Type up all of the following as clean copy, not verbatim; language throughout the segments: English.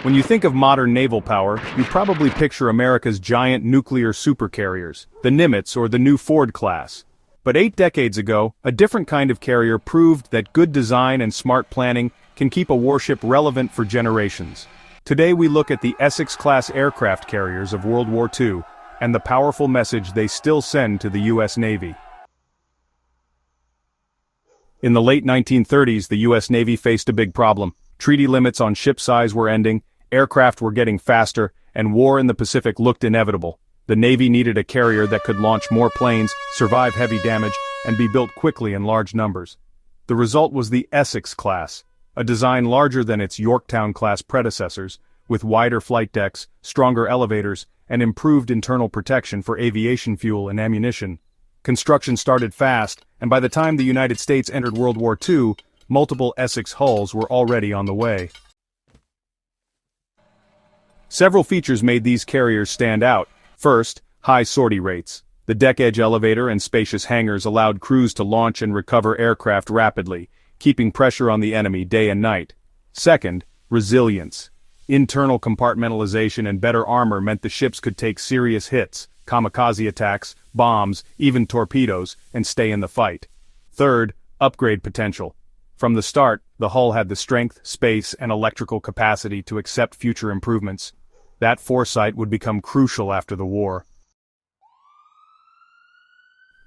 When you think of modern naval power, you probably picture America's giant nuclear supercarriers, the Nimitz or the new Ford class. But 8 decades ago, a different kind of carrier proved that good design and smart planning can keep a warship relevant for generations. Today we look at the Essex-Class aircraft carriers of World War II, and the powerful message they still send to the U.S. Navy. In the late 1930s, the U.S. Navy faced a big problem. Treaty limits on ship size were ending, aircraft were getting faster, and war in the Pacific looked inevitable. The Navy needed a carrier that could launch more planes, survive heavy damage, and be built quickly in large numbers. The result was the Essex-Class, a design larger than its Yorktown-class predecessors, with wider flight decks, stronger elevators, and improved internal protection for aviation fuel and ammunition. Construction started fast, and by the time the United States entered World War II, multiple Essex hulls were already on the way. Several features made these carriers stand out. First, high sortie rates. The deck-edge elevator and spacious hangars allowed crews to launch and recover aircraft rapidly, keeping pressure on the enemy day and night. Second, resilience. Internal compartmentalization and better armor meant the ships could take serious hits, kamikaze attacks, bombs, even torpedoes, and stay in the fight. Third, upgrade potential. From the start, the hull had the strength, space, and electrical capacity to accept future improvements. That foresight would become crucial after the war.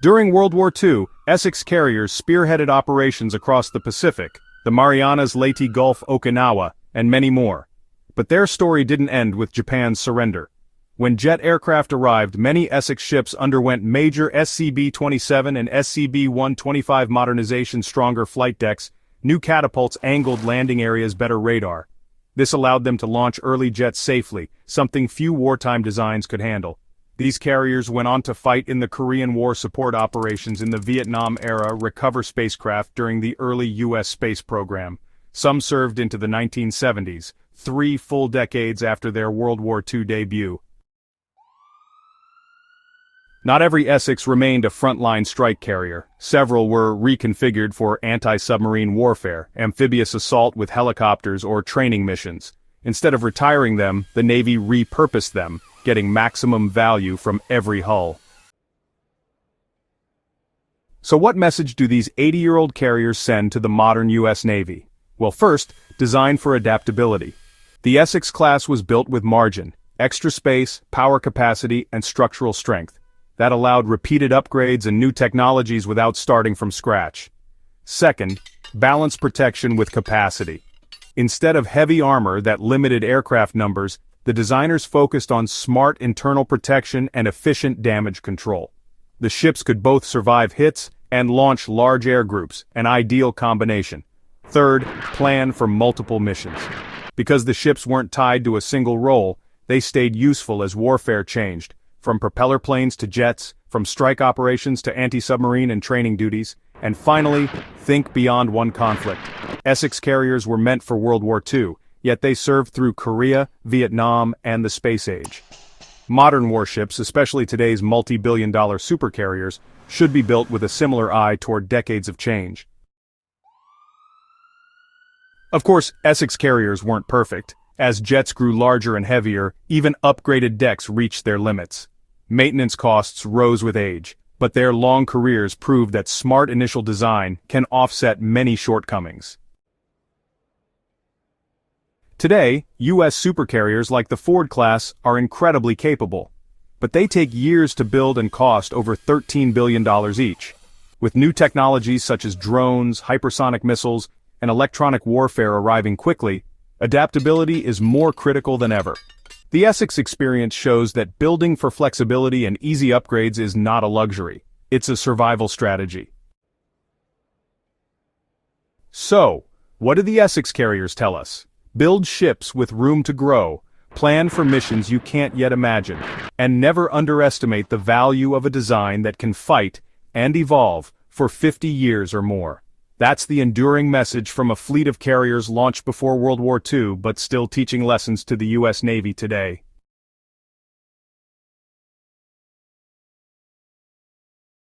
During World War II, Essex carriers spearheaded operations across the Pacific, the Marianas, Leyte Gulf, Okinawa, and many more. But their story didn't end with Japan's surrender. When jet aircraft arrived, many Essex ships underwent major SCB-27 and SCB-125 modernization, stronger flight decks, new catapults, angled landing areas, better radar. This allowed them to launch early jets safely, something few wartime designs could handle. These carriers went on to fight in the Korean War support operations in the Vietnam era, recover spacecraft during the early U.S. space program. Some served into the 1970s, 3 full decades after their World War II debut. Not every Essex remained a frontline strike carrier. Several were reconfigured for anti-submarine warfare, amphibious assault with helicopters, or training missions. Instead of retiring them, the Navy repurposed them, getting maximum value from every hull. So what message do these 80-year-old carriers send to the modern U.S. Navy? Well, first, design for adaptability. The Essex-Class was built with margin, extra space, power capacity, and structural strength. That allowed repeated upgrades and new technologies without starting from scratch. Second, balance protection with capacity. Instead of heavy armor that limited aircraft numbers, the designers focused on smart internal protection and efficient damage control. The ships could both survive hits and launch large air groups, an ideal combination. Third, plan for multiple missions. Because the ships weren't tied to a single role, they stayed useful as warfare changed. From propeller planes to jets, from strike operations to anti-submarine and training duties, and finally, think beyond one conflict. Essex carriers were meant for World War II, yet they served through Korea, Vietnam, and the space age. Modern warships, especially today's multi-billion-dollar supercarriers, should be built with a similar eye toward decades of change. Of course, Essex carriers weren't perfect. As jets grew larger and heavier, even upgraded decks reached their limits. Maintenance costs rose with age, but their long careers proved that smart initial design can offset many shortcomings. Today, U.S. supercarriers like the Ford class are incredibly capable, but they take years to build and cost over $13 billion each. With new technologies such as drones, hypersonic missiles, and electronic warfare arriving quickly, adaptability is more critical than ever. The Essex experience shows that building for flexibility and easy upgrades is not a luxury. It's a survival strategy. So, what do the Essex carriers tell us? Build ships with room to grow, plan for missions you can't yet imagine, and never underestimate the value of a design that can fight and evolve for 50 years or more. That's the enduring message from a fleet of carriers launched before World War II but still teaching lessons to the U.S. Navy today.